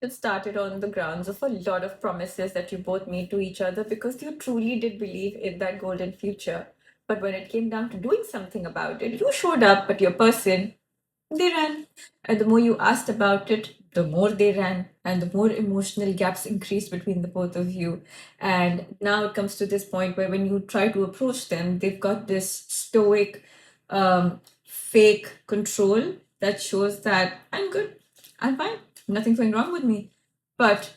It started on the grounds of a lot of promises that you both made to each other because you truly did believe in that golden future. But when it came down to doing something about it, you showed up, but your person, they ran. And the more you asked about it, the more they ran, and the more emotional gaps increased between the both of you. And now it comes to this point where when you try to approach them, they've got this stoic, fake control that shows that I'm good, I'm fine, nothing's going wrong with me. But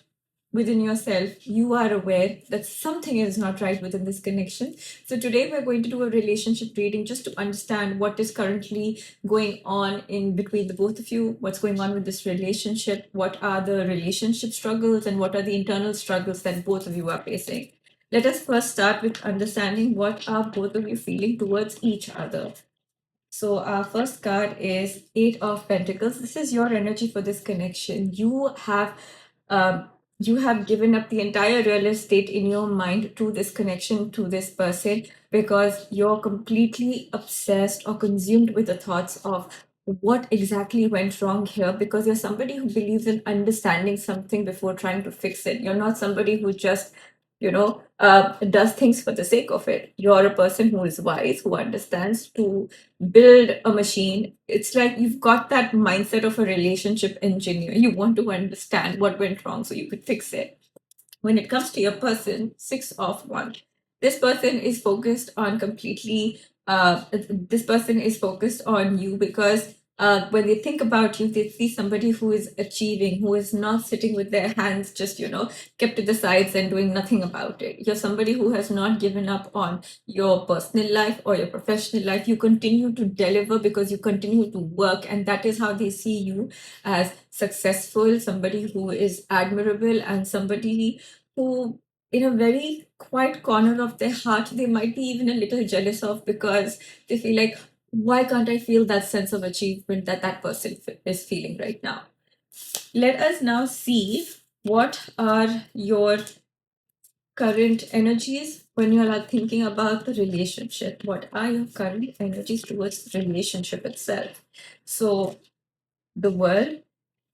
within yourself, you are aware that something is not right within this connection. So today we're going to do a relationship reading just to understand what is currently going on in between the both of you, what's going on with this relationship, what are the relationship struggles, and what are the internal struggles that both of you are facing. Let us first start with understanding what are both of you feeling towards each other. So our first card is Eight of Pentacles. This is your energy for this connection. Um, you have given up the entire real estate in your mind to this connection, to this person, because you're completely obsessed or consumed with the thoughts of what exactly went wrong here, because you're somebody who believes in understanding something before trying to fix it. You're not somebody who just does things for the sake of it. You're a person who is wise, who understands to build a machine. It's like you've got that mindset of a relationship engineer. You want to understand what went wrong so you could fix it. When it comes to your person, Six of Wands, this person is focused on completely. This person is focused on you because when they think about you, they see somebody who is achieving, who is not sitting with their hands just kept to the sides and doing nothing about it. You're somebody who has not given up on your personal life or your professional life. You continue to deliver because you continue to work, and that is how they see you, as successful, somebody who is admirable, and somebody who, in a very quiet corner of their heart, they might be even a little jealous of, because they feel like, why can't I feel that sense of achievement that that person is feeling right now? Let us now see what are your current energies when you are thinking about the relationship. What are your current energies towards the relationship itself? So, the world,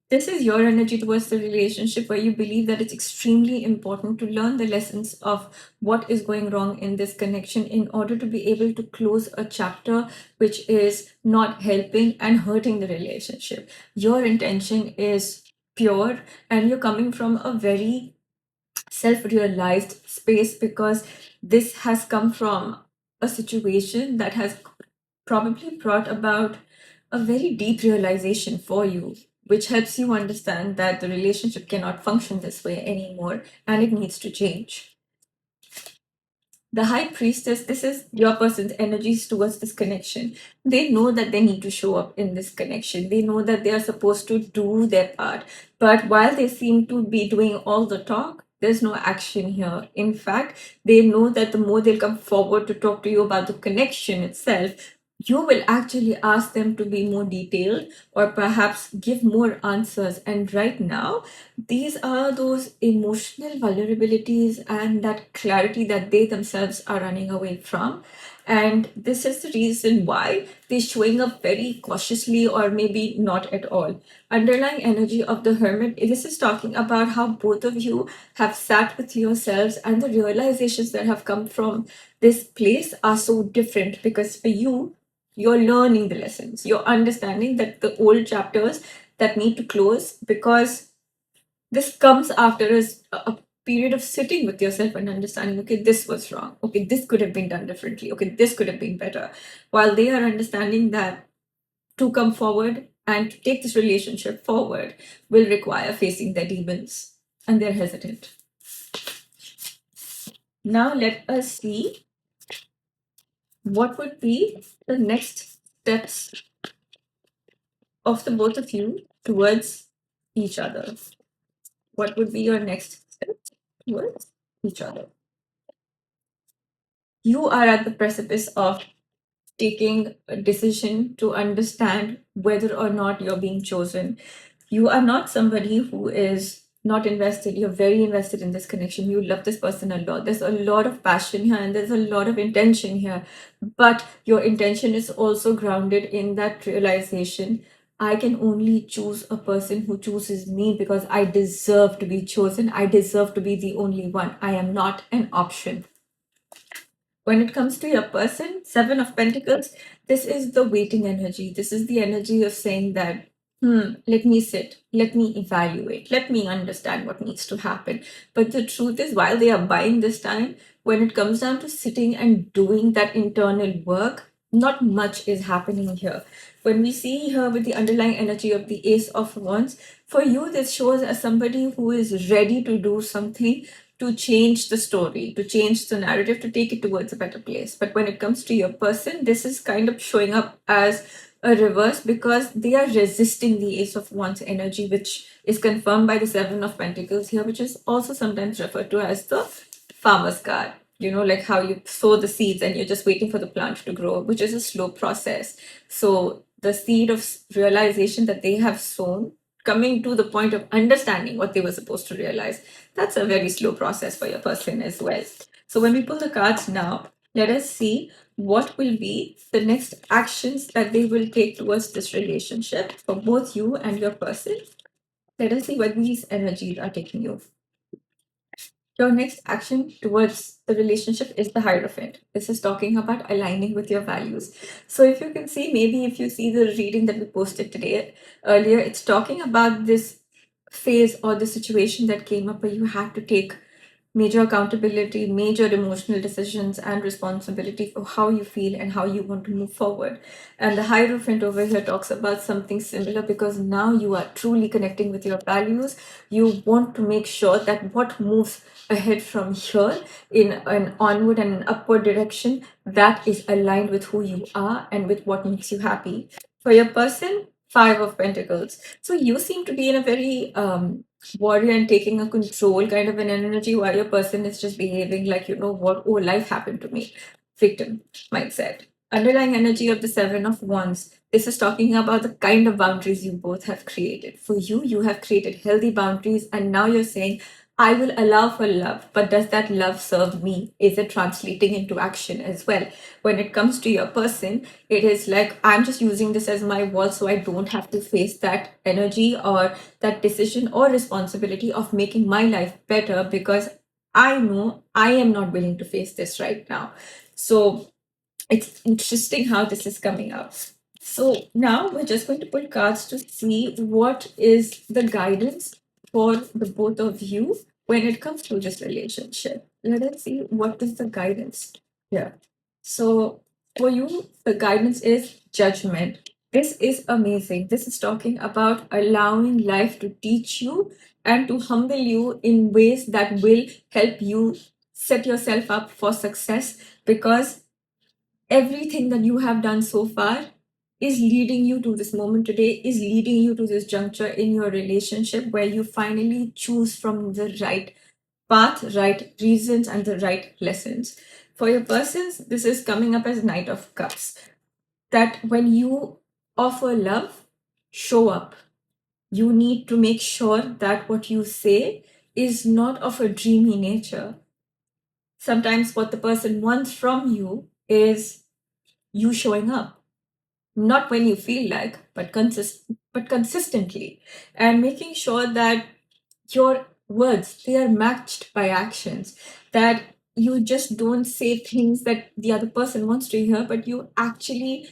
this is your energy towards the relationship, where you believe that it's extremely important to learn the lessons of what is going wrong in this connection in order to be able to close a chapter which is not helping and hurting the relationship. Your intention is pure, and you're coming from a very self realized space, because this has come from a situation that has probably brought about a very deep realization for you, which helps you understand that the relationship cannot function this way anymore and it needs to change. The High Priestess, this is your person's energies towards this connection. They know that they need to show up in this connection. They know that they are supposed to do their part. But while they seem to be doing all the talk, there's no action here. In fact, they know that the more they'll come forward to talk to you about the connection itself, you will actually ask them to be more detailed or perhaps give more answers. And right now, these are those emotional vulnerabilities and that clarity that they themselves are running away from. And this is the reason why they're showing up very cautiously or maybe not at all. Underlying energy of the Hermit, this is talking about how both of you have sat with yourselves, and the realizations that have come from this place are so different, because for you, you're learning the lessons, you're understanding that the old chapters that need to close, because this comes after a period of sitting with yourself and understanding, okay, this was wrong. Okay, this could have been done differently. Okay, this could have been better. While they are understanding that to come forward and to take this relationship forward will require facing their demons, and they're hesitant. Now, let us see what would be the next steps of the both of you towards each other. What would be your next step towards each other? You are at the precipice of taking a decision to understand whether or not you're being chosen. You are not somebody who is not invested. You're very invested in this connection. You love this person a lot. There's a lot of passion here and there's a lot of intention here. But your intention is also grounded in that realization. I can only choose a person who chooses me because I deserve to be chosen. I deserve to be the only one. I am not an option. When it comes to your person, Seven of Pentacles, this is the waiting energy. This is the energy of saying that, let me sit, let me evaluate, let me understand what needs to happen. But the truth is, while they are buying this time, when it comes down to sitting and doing that internal work, not much is happening here. When we see here with the underlying energy of the Ace of Wands, for you, this shows as somebody who is ready to do something to change the story, to change the narrative, to take it towards a better place. But when it comes to your person, this is kind of showing up as a reverse because they are resisting the Ace of Wands energy, which is confirmed by the Seven of Pentacles here, which is also sometimes referred to as the farmer's card. You know, like how you sow the seeds and you're just waiting for the plant to grow, which is a slow process. So the seed of realization that they have sown, coming to the point of understanding what they were supposed to realize, that's a very slow process for your person as well. So when we pull the cards now, let us see what will be the next actions that they will take towards this relationship for both you and your person. Let us see where these energies are taking you. Your next action towards the relationship is the Hierophant. This is talking about aligning with your values. So, if you can see, maybe if you see the reading that we posted today earlier, it's talking about this phase or the situation that came up where you had to take major accountability, major emotional decisions, and responsibility for how you feel and how you want to move forward. And the Hierophant over here talks about something similar because now you are truly connecting with your values. You want to make sure that what moves ahead from here in an onward and an upward direction, that is aligned with who you are and with what makes you happy. For your person, Five of Pentacles. So you seem to be in a very warrior and taking a control kind of an energy while your person is just behaving like, you know what, oh, life happened to me. Victim mindset. Underlying energy of the Seven of Wands. This is talking about the kind of boundaries you both have created. For you, you have created healthy boundaries, and now you're saying, I will allow for love, but does that love serve me? Is it translating into action as well? When it comes to your person, it is like, I'm just using this as my wall so I don't have to face that energy or that decision or responsibility of making my life better because I know I am not willing to face this right now. So it's interesting how this is coming out. So now we're just going to pull cards to see what is the guidance for the both of you when it comes to this relationship. Let us see what is the guidance here. So for you, the guidance is judgment. This is amazing. This is talking about allowing life to teach you and to humble you in ways that will help you set yourself up for success because everything that you have done so far is leading you to this moment today, is leading you to this juncture in your relationship where you finally choose from the right path, right reasons, and the right lessons. For your persons, this is coming up as Knight of Cups. That when you offer love, show up. You need to make sure that what you say is not of a dreamy nature. Sometimes what the person wants from you is you showing up, not when you feel like, but consistently, and making sure that your words, they are matched by actions, that you just don't say things that the other person wants to hear, but you actually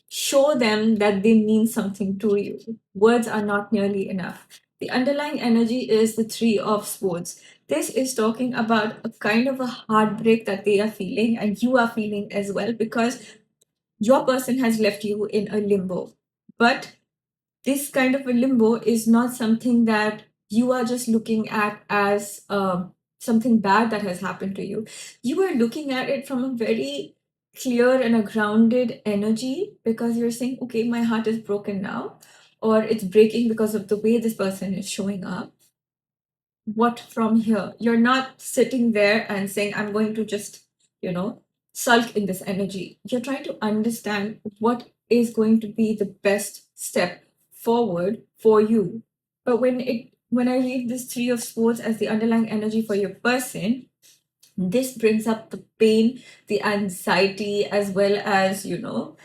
show them that they mean something to you. Words are not nearly enough. The underlying energy is the Three of Swords. This is talking about a kind of a heartbreak that they are feeling and you are feeling as well because your person has left you in a limbo. But this kind of a limbo is not something that you are just looking at as something bad that has happened to you. You are looking at it from a very clear and a grounded energy because you're saying, okay, my heart is broken now, or it's breaking because of the way this person is showing up. What from here? You're not sitting there and saying, I'm going to just, you know, sulk in this energy. You're trying to understand what is going to be the best step forward for you. But when I read this Three of Swords as the underlying energy for your person, this brings up the pain, the anxiety, as well as, you know,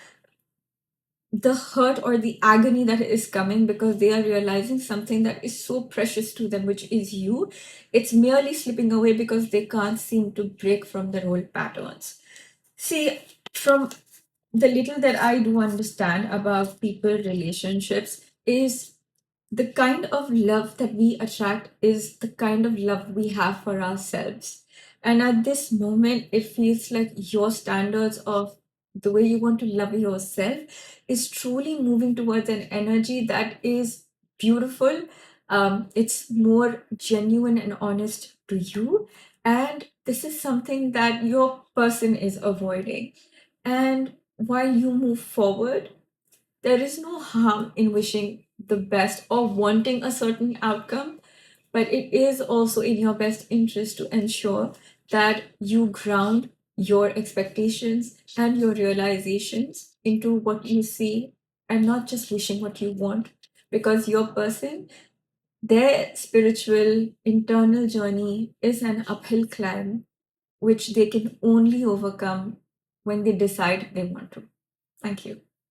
the hurt or the agony that is coming because they are realizing something that is so precious to them, which is you. It's merely slipping away because they can't seem to break from their old patterns. See, from the little that I do understand about people relationships is the kind of love that we attract is the kind of love we have for ourselves. And at this moment, it feels like your standards of the way you want to love yourself is truly moving towards an energy that is beautiful. It's more genuine and honest to you. And this is something that your person is avoiding. And while you move forward, there is no harm in wishing the best or wanting a certain outcome, but it is also in your best interest to ensure that you ground your expectations and your realizations into what you see and not just wishing what you want. Because your person, their spiritual internal journey is an uphill climb, which they can only overcome when they decide they want to. Thank you.